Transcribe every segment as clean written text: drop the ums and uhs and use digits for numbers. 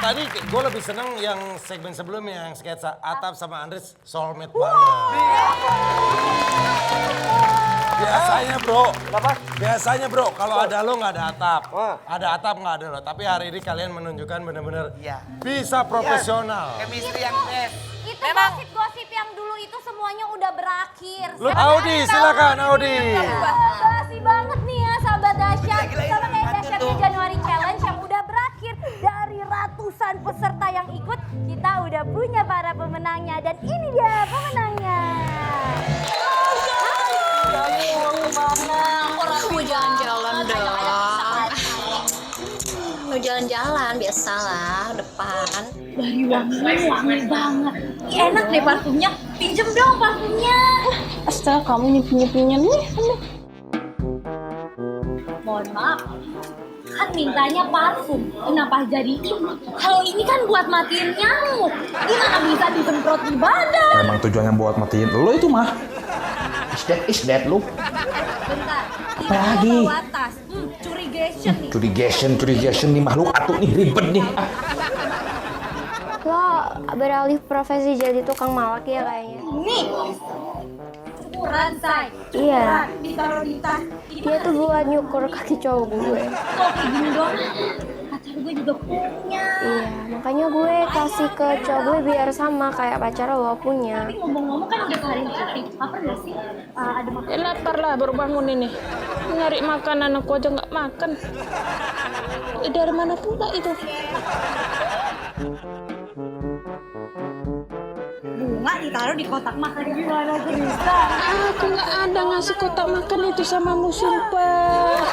tadi gue lebih seneng yang segmen sebelumnya yang sketsa Atap sama Andres soulmate banget. Biasanya bro, biasanya bro kalau ada lo nggak ada Atap, ada Atap nggak ada lo. Tapi hari ini kalian menunjukkan bener-bener bisa profesional. Chemistry yang best. Itu gosip-gosip yang dulu itu semuanya udah berakhir. Audi, silakan Audi. Basi banget nih ya sahabat dahsyat. Sama kayak dahsyatnya Januari Challenge yang udah berakhir. Dari ratusan peserta yang ikut, kita udah punya para pemenangnya. Dan ini dia pemenangnya. Mau jalan-jalan dong. Mau jalan-jalan biasalah depan. Dari wangi banget. Enak deh parfumnya. Pinjem dong parfumnya. Astaga kamu nyepin-nyepinnya nih. Mohon maaf. Kan mintanya parfum. Kenapa jadi ini? Kalau ini kan buat matiin nyamuk. Gimana bisa disemprot di badan? Emang tujuannya buat matiin lo itu mah. Is that lu? Bentar. Apa lagi? Bawa tas. Curigation nih. Curigation nih makhluk atuh nih ribet nih. Lo beralih profesi jadi tukang malak ya kayaknya. Nih. Ukuran, say. Iya. Ditaruh di tas. Dia tuh buat nyukur kaki cowok gue. Kok kayak gini doang? Pacar gue juga punya. Iya, makanya gue kasih ke cowok gue biar sama kayak pacar lo punya. Tapi ngomong-ngomong kan udah sehari cuti. Lapar gak sih? Ada makanan. Lapar lah baru bangun ini. Nyari makanan aku aja nggak makan. Dari mana pula itu? Bunga ditaruh di kotak makan gimana bisa? Aku nggak ada ngasih kotak makan itu samamu sumpah.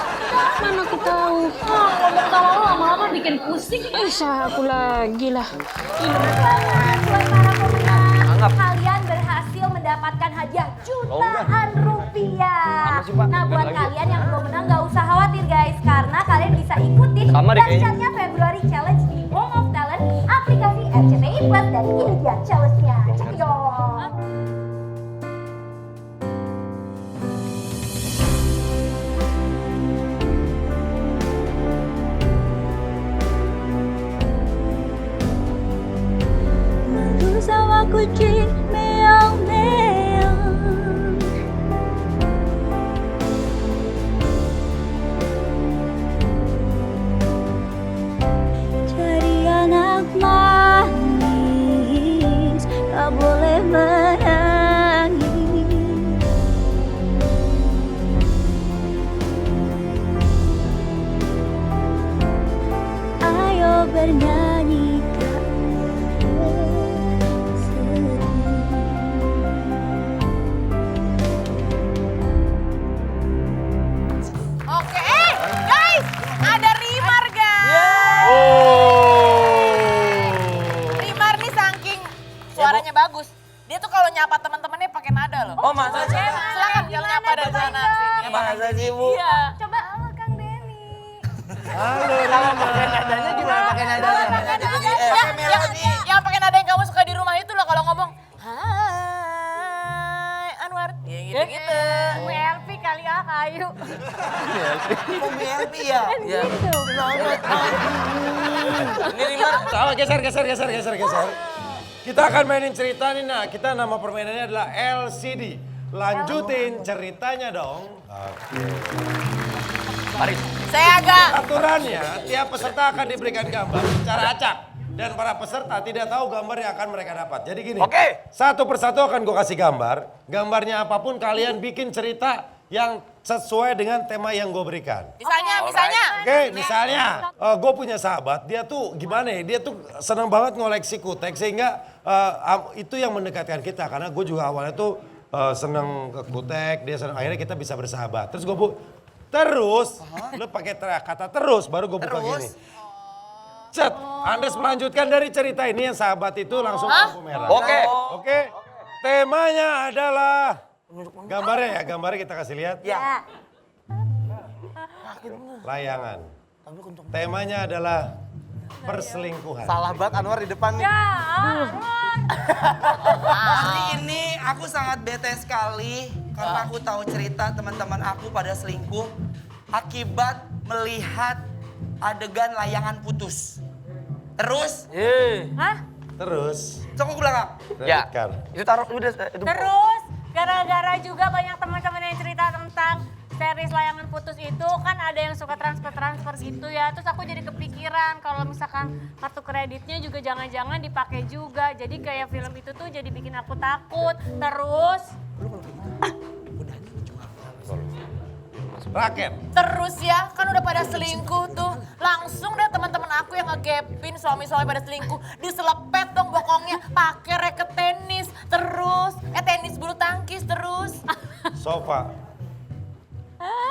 Mana aku tahu. Ngomong sama lo lama-lama bikin pusing. Aku lagi lah. Buat para pemenang, kalian berhasil mendapatkan hadiah jutaan rupiah. Nah buat kalian yang belum menang gak usah khawatir guys, karena kalian bisa ikutin dahsyatnya Februari Challenge di Home of Talent, aplikasi RCTI Plus, dan ini dia challenge-nya. Cek dong. Sama kucing meong-meong, jadi anak manis gak boleh menangis. Ayo bernyanyi Guys, ada Rimar guys. Rimar nih saking suaranya bagus. Dia tuh kalau nyapa teman-temannya pakai nada loh. Oh masa sih? Silakan kalau nyapa dari sana sini. Masa sih Bu? Iya. Coba Kang Denny. Halo, Kalau pakai nadanya gimana pakai nadanya? Yang pakai nada yang kamu suka di rumah itu loh kalau ngomong. Hai Anwar. Ya gitu-gitu. WLP kali ya kayu. Mau BLP ya? Iya. Ini Rimar. Salah, geser. Kita akan mainin cerita nih, nah. Kita nama permainannya adalah LCD. Lanjutin ceritanya dong. Mari. Saya agak. Aturannya, tiap peserta akan diberikan gambar secara acak. Dan para peserta tidak tahu gambar yang akan mereka dapat. Jadi gini, satu persatu akan gue kasih gambar. Gambarnya apapun kalian bikin cerita yang sesuai dengan tema yang gue berikan. Misalnya. Oke, misalnya gue punya sahabat, dia tuh gimana ya, dia tuh senang banget ngoleksi kutek sehingga itu yang mendekatkan kita. Karena gue juga awalnya tuh seneng ke kutek, dia seneng, akhirnya kita bisa bersahabat. Terus gue lu pakai kata terus, baru gue buka gini. Cet, Andres melanjutkan dari cerita ini yang sahabat itu langsung lampu merah. Oke. Temanya adalah gambarnya kita kasih lihat. Ya. Layangan. Temanya adalah perselingkuhan. Salah banget Anwar di depan nih. Pasti ini aku sangat bete sekali karena aku tahu cerita teman-teman aku pada selingkuh akibat melihat adegan layangan putus. Terus, Hah? Terus. cowok ke belakang. Ya. Kan. Itu taruh udah itu. Terus gara-gara juga banyak teman-teman yang cerita tentang series Layangan Putus itu kan ada yang suka transfer gitu ya. Terus aku jadi kepikiran kalau misalkan kartu kreditnya juga jangan-jangan dipakai juga. Jadi kayak film itu tuh jadi bikin aku takut. Terus Raket. Terus ya, kan udah pada selingkuh tuh. Langsung deh teman-teman aku yang ngegapin suami-suami pada selingkuh. Diselepet dong bokongnya, pakai raket tenis. Terus, tenis bulu tangkis terus. Sofa.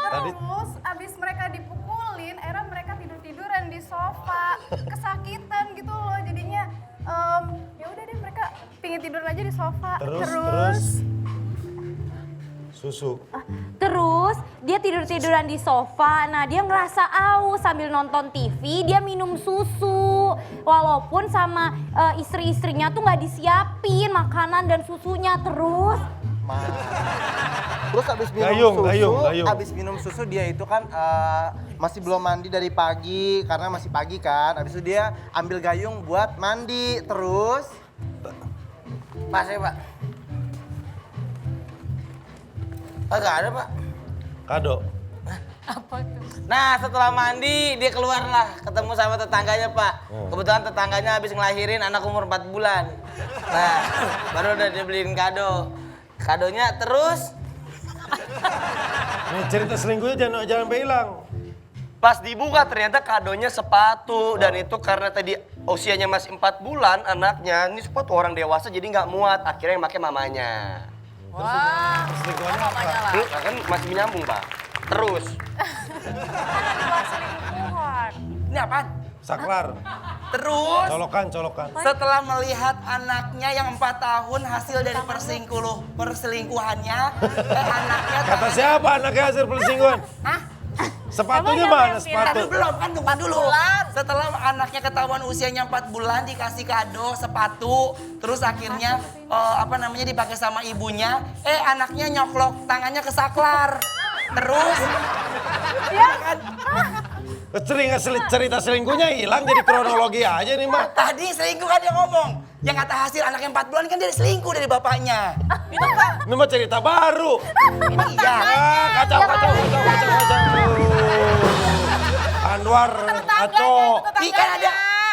Tadi Terus abis mereka dipukulin, era mereka tidur-tiduran di sofa. Kesakitan gitu loh jadinya. Ya udah deh mereka pingin tidur aja di sofa. terus. Susu. Terus dia tidur-tiduran di sofa, nah dia ngerasa aus sambil nonton TV, dia minum susu. Walaupun sama istri-istrinya tuh nggak disiapin makanan dan susunya terus. Terus abis minum Gayung, susu, gayung. abis minum susu dia itu kan masih belum mandi dari pagi karena masih pagi kan. Abis itu dia ambil gayung buat mandi terus. Pak, saya Pak. Gak ada Pak. Kado. Apa tuh? Nah setelah mandi dia keluar lah ketemu sama tetangganya Pak. Kebetulan tetangganya habis ngelahirin anak umur 4 bulan. Nah baru udah dia beliin kado. Kadonya terus. Nih cerita selingkuhnya jangan sampai hilang. Pas dibuka ternyata kadonya sepatu. Dan itu karena tadi usianya masih 4 bulan anaknya. Ini sepatu orang dewasa jadi nggak muat. Akhirnya yang pakai mamanya. Wah, Selingkuhannya mamanya lah. Nah, kan masih menyambung Pak. Terus. Kan ada dua selingkuhan. Ini apaan? Saklar. Terus, Colokan. setelah melihat anaknya yang 4 tahun hasil dari perselingkuhannya, anaknya Kata siapa anaknya hasil perselingkuhan? Hah? Sepatunya Emang mana siapa yang sepatu? Belum kan tunggu dulu. Setelah anaknya ketahuan usianya 4 bulan dikasih kado sepatu, terus akhirnya dipakai sama ibunya, anaknya nyoklok tangannya ke saklar. Terus Cerita selingkuhnya hilang jadi kronologi aja nih mah. tadi selingkuh kan dia ngomong. Yang kata hasil anaknya 4 bulan kan dia selingkuh dari bapaknya. Itu kan Ini mah cerita baru. Iya. Kacau. Anwar, Aco. Ih kan ada,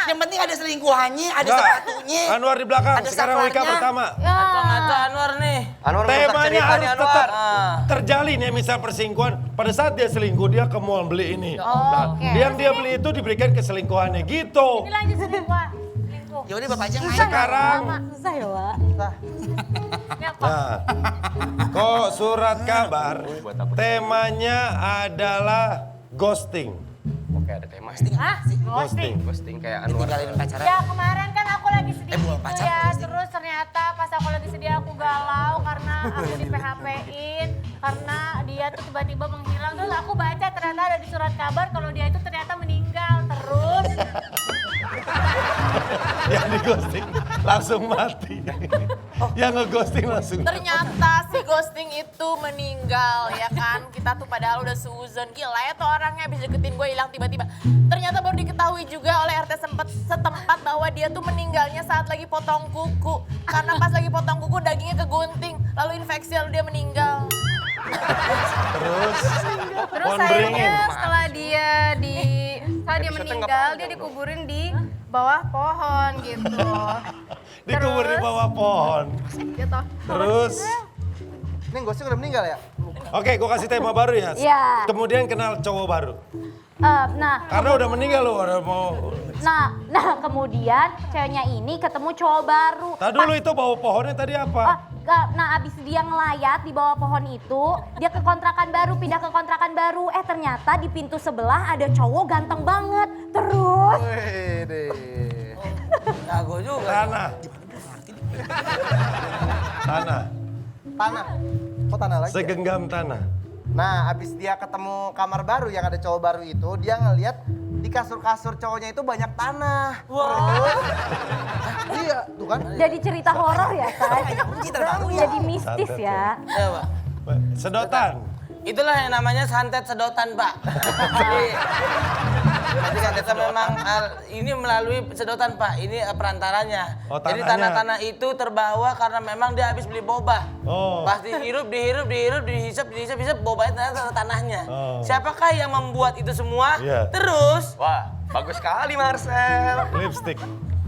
yang penting ada selingkuhannya, ada Enggak. sepatunya. Anwar di belakang, Ada sekarang Wika saklarnya. pertama. Ngaco Anwar nih. Anwar merusak Temanya cerita harus nih, tetap Anwar. terjalin ya, misal perselingkuhan. Pada saat dia selingkuh, dia ke mall beli ini. Nah, dia beli itu diberikan ke selingkuhannya gitu. ini lanjut selingkuhan. Selingkuh. Ya udah bapak aja yang main. Sekarang, Susah ya, Wak. Ini apa? nah, kok surat kabar, temanya adalah ghosting. Oke ada tema. Hah? Ghosting. Ghosting kayak Anwar. Tinggalin pacaran. Ya kemarin kan aku lagi sedih bukan gitu pacar, ya, ghosting. terus ternyata pas aku lagi sedih aku galau karena aku di PHP-in, karena dia tuh tiba-tiba menghilang. Terus aku baca ternyata ada di surat kabar kalau dia itu ternyata meninggal. Terus Yang di ghosting langsung mati. Yang nge-ghosting langsung. ternyata si ghosting itu meninggal ya kan. Kita tuh padahal udah seuzon, gila ya tuh orangnya habis deketin gue hilang tiba-tiba. Ternyata baru diketahui juga oleh RT setempat bahwa dia tuh meninggalnya saat lagi potong kuku. Karena pas lagi potong kuku dagingnya kegunting, lalu infeksi lalu dia meninggal. Terus Terus akhirnya setelah dia meninggal, dia dikuburin di bawah pohon gitu. dikubur di bawah pohon. Gitu. Terus, Ini Ghosting udah meninggal ya? oke, gue kasih tema baru ya. Iya. Kemudian kenal cowok baru. Nah, Karena udah meninggal loh, udah mau. nah kemudian ceweknya ini ketemu cowok baru. Tadi dulu itu bawah pohonnya tadi apa? Nah abis dia ngelayat di bawah pohon itu, dia ke kontrakan baru, pindah ke kontrakan baru. Ternyata di pintu sebelah ada cowok ganteng banget. Terus, Jago juga. Tanah. Tanah. Tanah. Kok tanah lagi? Segenggam tanah. Nah, abis dia ketemu kamar baru yang ada cowok baru itu, dia ngeliat di kasur-kasur cowoknya itu banyak tanah. Terus, iya, tuh kan. jadi cerita horor ya kan? Cerita baru ya. Jadi mistis ya. Ya Pak. Sedotan. Itulah yang namanya santet sedotan Pak. Ketika kita memang ini melalui sedotan Pak, ini perantaranya. Oh, Jadi tanahnya. tanah-tanah itu terbawa karena memang dia habis beli boba. Oh. Pas dihirup, dihisap, bobanya ternyata tanahnya. Oh. Siapakah yang membuat itu semua? Iya. Terus, Wah, bagus sekali Marcel. Lipstick.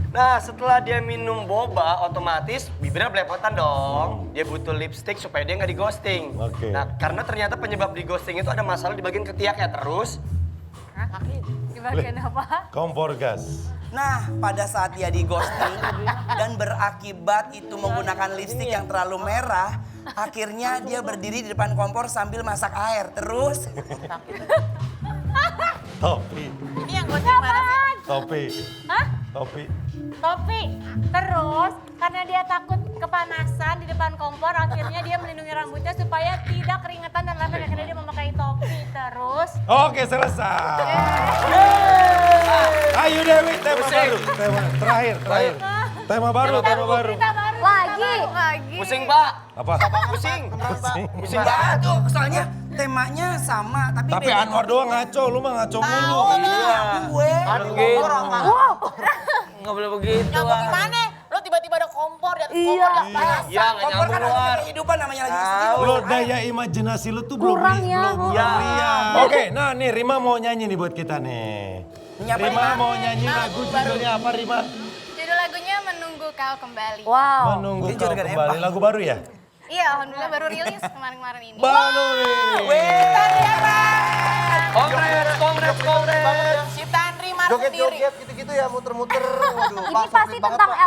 Nah, setelah dia minum boba, otomatis bibirnya belepotan dong. Dia butuh lipstick supaya dia nggak di ghosting. Oke. Nah, karena ternyata penyebab di ghosting itu ada masalah di bagian ketiaknya. Terus, Di bagian apa? Kompor gas. Nah, pada saat dia di ghosting dan berakibat itu menggunakan lipstik yang terlalu merah, akhirnya dia berdiri di depan kompor sambil masak air. Terus Topi. Ini yang ghosting mana sih? Topi. Hah? Topi. Topi. Terus karena dia takut kepanasan di depan kompor, akhirnya dia melindungi rambutnya supaya tidak keringetan dan langsung akhirnya dia memakai topi. Terus Oke, selesai. Ayo Dewi, tema baru. Tema terakhir. Tema baru. lagi. pusing Pak. Apa? Pusing. Pusing enggak banget. tuh, soalnya temanya sama tapi Tapi beda. Anwar doang ngaco, lu mah ngaco mulu. Iya. Gue. nggak boleh begitu. Nyambung gimana? Lo tiba-tiba ada kompor di atas Iya. kompor di atas. Iya, nggak Kompor kan nyambung ada luar. kehidupan namanya lagi istri. Lo daya imajinasi lu tuh belum Kurang ya, belum Bang. lihat. Oke, nah nih Rima mau nyanyi nih buat kita nih. Rima mau nyanyi lagu judulnya apa Rima? Judul lagunya Menunggu Kau Kembali. Wow. Menunggu Ini kau juragan kembali. Empang. Lagu baru ya? Iya, alhamdulillah baru rilis kemarin-kemarin ini. Baru nih. Kongres. Si Tanri Mar sendiri. Joget-joget gitu-gitu ya, muter-muter. Waduh, Ini Pak, pasti sempit banget, tentang Pak.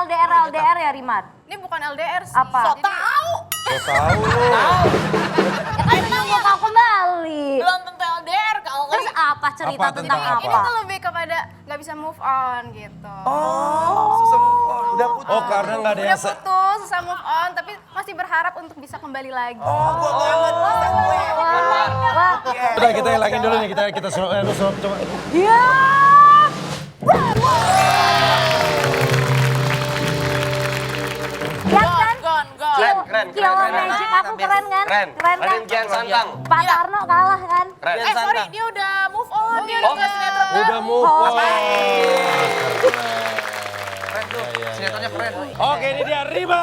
LDR ya Rimar? Ini bukan LDR sih. Apa? So tahu. Gak tahu lu. Ya kan menunggu kau kembali. Belum tentu LDR kau Terus apa cerita Apa, tentang tentang apa? Ini tuh lebih kepada nggak bisa move on gitu. Susah move on. Udah putus. Oh, karena nggak ada Udah yang putus, susah move on, tapi masih berharap untuk bisa kembali lagi. Gua banget bisa gue. Wah. Udah kita hilangin dulu nih, kita suruh coba. Iya. Ya kan? Gon. Kiawa Magic aku keren kan? Keren. Keren kan? Raden Kian Santang. Pak Tarno kalah kan? Keren. Sorry, dia udah move on. Dia udah ke sinetron baru. Udah move on. Keren tuh, sinetronnya keren. Oke, ini dia Rima.